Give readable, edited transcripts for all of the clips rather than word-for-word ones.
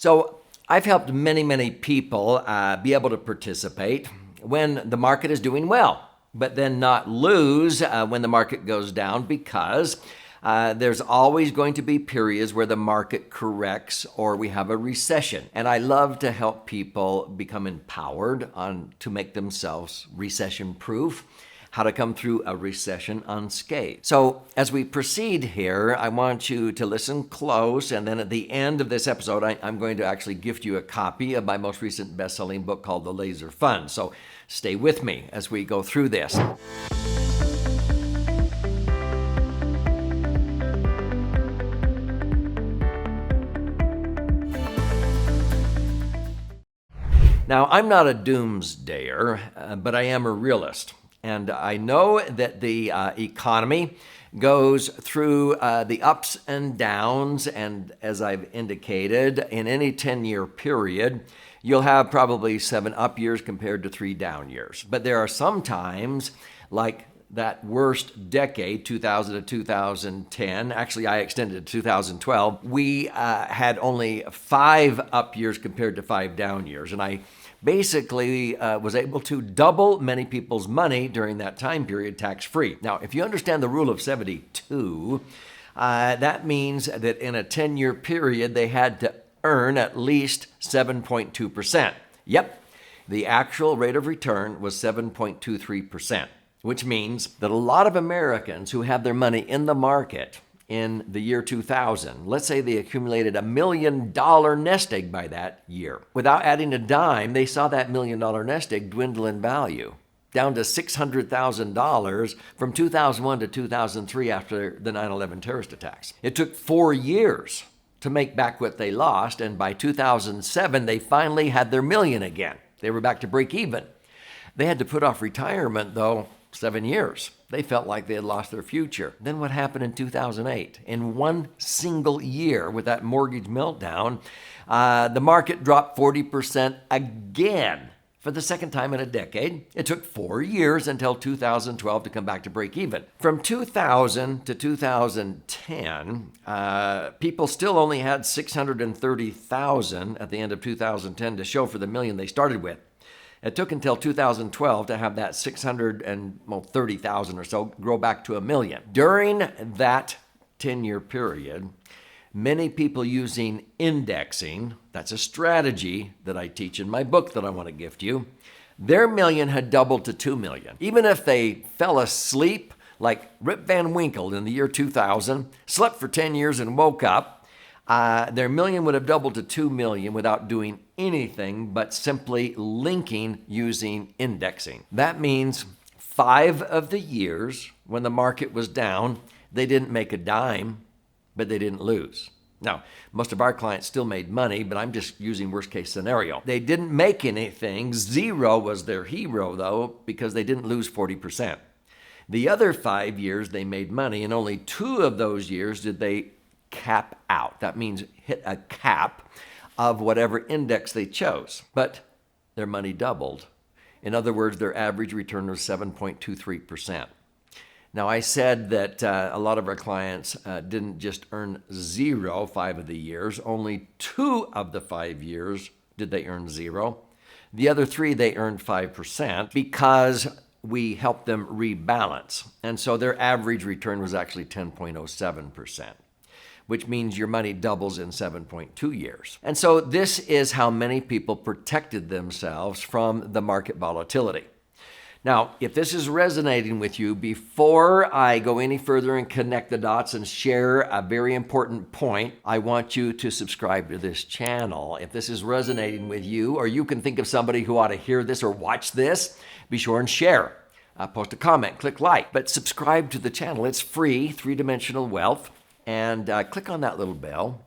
So I've helped many people be able to participate when the market is doing well, but then not lose when the market goes down, because there's always going to be periods where the market corrects or we have a recession. And I love to help people become empowered to make themselves recession-proof, how to come through a recession unscathed. So as we proceed here, I want you to listen close, and then at the end of this episode, I'm going to actually gift you a copy of my most recent best-selling book called The Laser Fund. So stay with me as we go through this. Now, I'm not a doomsdayer, but I am a realist. And I know that the economy goes through the ups and downs. And as I've indicated, in any 10-year period, you'll have probably 7 up years compared to 3 down years. But there are some times, like that worst decade, 2000 to 2010, actually I extended to 2012, we had only 5 up years compared to 5 down years. And I basically was able to double many people's money during that time period tax-free. Now, if you understand the rule of 72, that means that in a 10-year period, they had to earn at least 7.2%. Yep, the actual rate of return was 7.23%, which means that a lot of Americans who have their money in the market in the year 2000, let's say they accumulated $1 million nest egg by that year. Without adding a dime, they saw that $1 million nest egg dwindle in value down to $600,000 from 2001 to 2003 after the 9/11 terrorist attacks. It took 4 years to make back what they lost, and by 2007, they finally had their million again. They were back to break even. They had to put off retirement, though, 7 years. They felt like they had lost their future. Then what happened in 2008? In one single year with that mortgage meltdown, the market dropped 40% again for the second time in a decade. It took 4 years until 2012 to come back to break even. From 2000 to 2010, people still only had 630,000 at the end of 2010 to show for the million they started with. It took until 2012 to have that 630,000 or so grow back to $1 million. During that 10-year period, many people using indexing, that's a strategy that I teach in my book that I want to gift you, their million had doubled to $2 million. Even if they fell asleep like Rip Van Winkle in the year 2000, slept for 10 years and woke up, their million would have doubled to $2 million without doing anything but simply linking using indexing. That means 5 of the years when the market was down, they didn't make a dime, but they didn't lose. Now, most of our clients still made money, but I'm just using worst case scenario. They didn't make anything. 0 was their hero, though, because they didn't lose 40%. The other 5 years they made money, and only 2 of those years did they cap out. That means hit a cap of whatever index they chose. But their money doubled. In other words, their average return was 7.23%. Now, I said that a lot of our clients didn't just earn 0 5 of the years. Only 2 of the 5 years did they earn 0. The other 3, they earned 5% because we helped them rebalance. And so their average return was actually 10.07%. Which means your money doubles in 7.2 years. And so this is how many people protected themselves from the market volatility. Now, if this is resonating with you, before I go any further and connect the dots and share a very important point, I want you to subscribe to this channel. If this is resonating with you, or you can think of somebody who ought to hear this or watch this, be sure and share. Post a comment, click like, but subscribe to the channel. It's free, 3-dimensional wealth. And click on that little bell,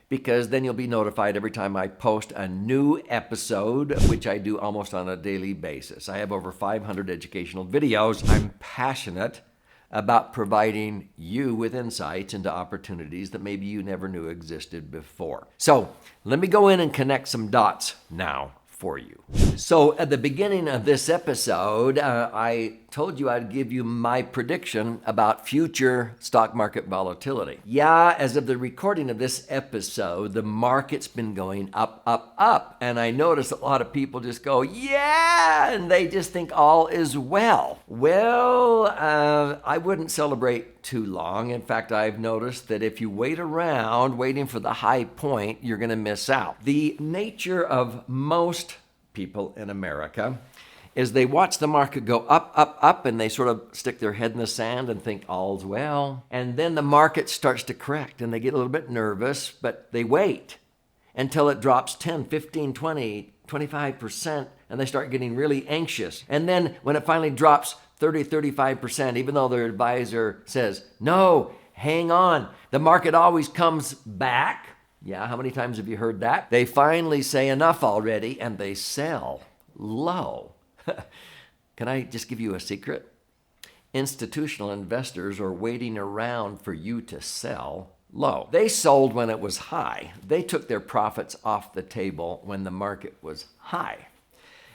because then you'll be notified every time I post a new episode, which I do almost on a daily basis. I have over 500 educational videos. I'm passionate about providing you with insights into opportunities that maybe you never knew existed before. So let me go in and connect some dots now for you. So at the beginning of this episode, I told you I'd give you my prediction about future stock market volatility. Yeah, as of the recording of this episode, the market's been going up, up, up. And I notice a lot of people just go, yeah, and they just think all is well. Well, I wouldn't celebrate too long. In fact, I've noticed that if you wait around waiting for the high point, you're going to miss out. The nature of most people in America is they watch the market go up, up, up, and they sort of stick their head in the sand and think all's well. And then the market starts to correct and they get a little bit nervous, but they wait until it drops 10, 15, 20, 25%, and they start getting really anxious. And then when it finally drops 30, 35%, even though their advisor says, no, hang on, the market always comes back. Yeah, how many times have you heard that? They finally say enough already and they sell low. Can I just give you a secret? Institutional investors are waiting around for you to sell low. They sold when it was high. They took their profits off the table when the market was high.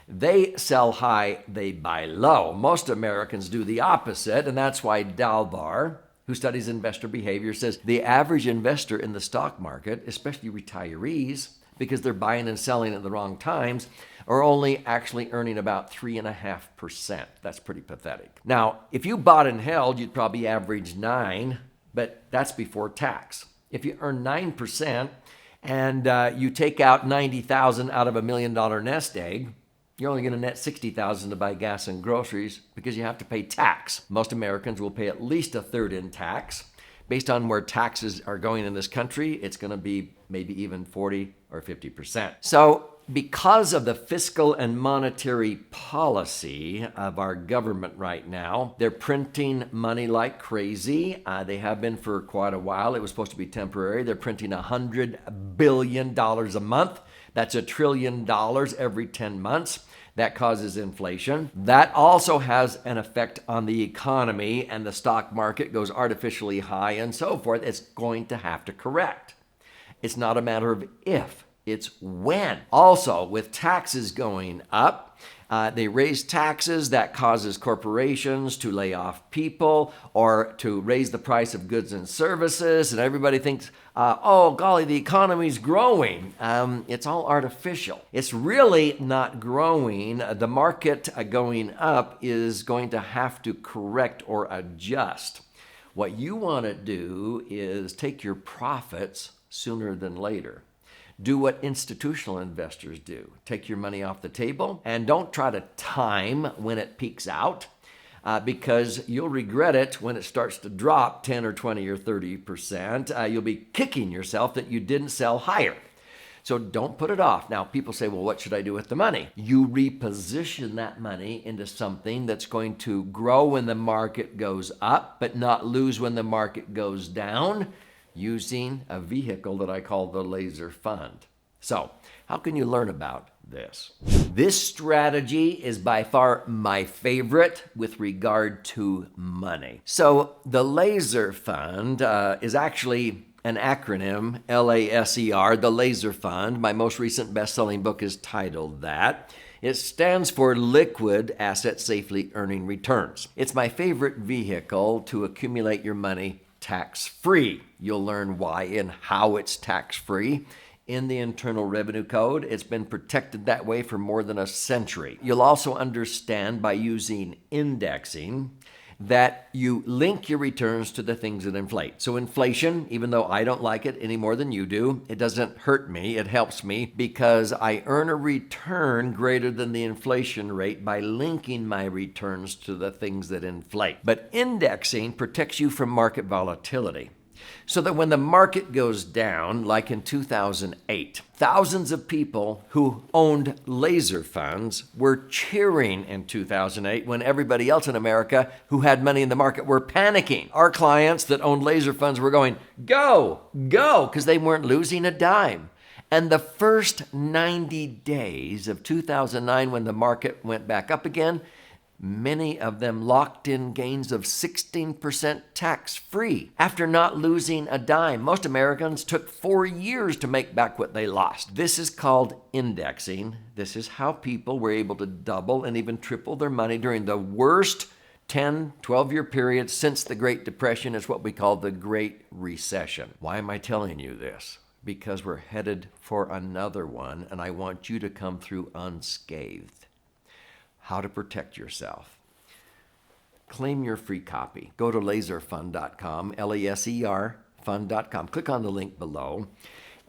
They sell high, they buy low. Most Americans do the opposite, and that's why Dalbar, who studies investor behavior, says the average investor in the stock market, especially retirees, because they're buying and selling at the wrong times, are only actually earning about 3.5%. That's pretty pathetic. Now, if you bought and held, you'd probably average 9, but that's before tax. If you earn 9% and you take out $90,000 out of $1 million nest egg, you're only going to net $60,000 to buy gas and groceries because you have to pay tax. Most Americans will pay at least a third in tax. Based on where taxes are going in this country, it's going to be maybe even 40 or 50%. So because of the fiscal and monetary policy of our government right now, they're printing money like crazy. They have been for quite a while. It was supposed to be temporary. They're printing $100 billion a month. That's $1 trillion every 10 months. That causes inflation. That also has an effect on the economy, and the stock market goes artificially high and so forth. It's going to have to correct. It's not a matter of if, it's when. Also, with taxes going up, they raise taxes. That causes corporations to lay off people or to raise the price of goods and services. And everybody thinks, oh, golly, the economy's growing. It's all artificial. It's really not growing. The market going up is going to have to correct or adjust. What you want to do is take your profits sooner than later. Do what institutional investors do. Take your money off the table and don't try to time when it peaks out because you'll regret it when it starts to drop 10 or 20 or 30%. You'll be kicking yourself that you didn't sell higher. So don't put it off. Now, people say, well, what should I do with the money? You reposition that money into something that's going to grow when the market goes up, but not lose when the market goes down, using a vehicle that I call the laser fund. So, how can you learn about this? This strategy is by far my favorite with regard to money. So, the laser fund is actually an acronym, LASER, the Laser Fund. My most recent best-selling book is titled that. It stands for Liquid Asset Safely Earning Returns. It's my favorite vehicle to accumulate your money tax-free. You'll learn why and how it's tax-free in the Internal Revenue Code. It's been protected that way for more than a century. You'll also understand by using indexing that you link your returns to the things that inflate. So inflation, even though I don't like it any more than you do, it doesn't hurt me, it helps me because I earn a return greater than the inflation rate by linking my returns to the things that inflate. But indexing protects you from market volatility. So that when the market goes down, like in 2008, thousands of people who owned laser funds were cheering in 2008 when everybody else in America who had money in the market were panicking. Our clients that owned laser funds were going, go, go, because they weren't losing a dime. And the first 90 days of 2009, when the market went back up again, Many of them locked in gains of 16% tax-free after not losing a dime. Most Americans took 4 years to make back what they lost. This is called indexing. This is how people were able to double and even triple their money during the worst 10, 12-year period since the Great Depression. Is what we call the Great Recession. Why am I telling you this? Because we're headed for another one, and I want you to come through unscathed. How to protect yourself. Claim your free copy. Go to laserfund.com, L-E-S-E-R, fund.com. Click on the link below,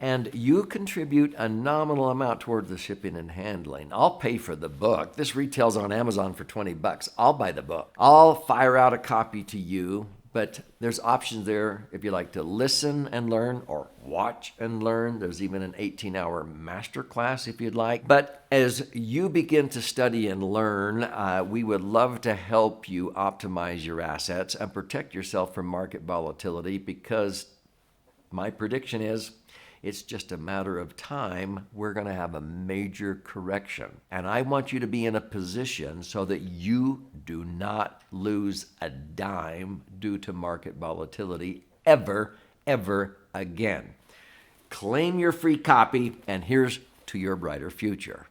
and you contribute a nominal amount toward the shipping and handling. I'll pay for the book. This retails on Amazon for $20. I'll buy the book. I'll fire out a copy to you, but there's options there if you like to listen and learn or watch and learn. There's even an 18-hour masterclass if you'd like. But as you begin to study and learn, we would love to help you optimize your assets and protect yourself from market volatility, because my prediction is it's just a matter of time. We're going to have a major correction. And I want you to be in a position so that you do not lose a dime due to market volatility ever again. Claim your free copy, and here's to your brighter future.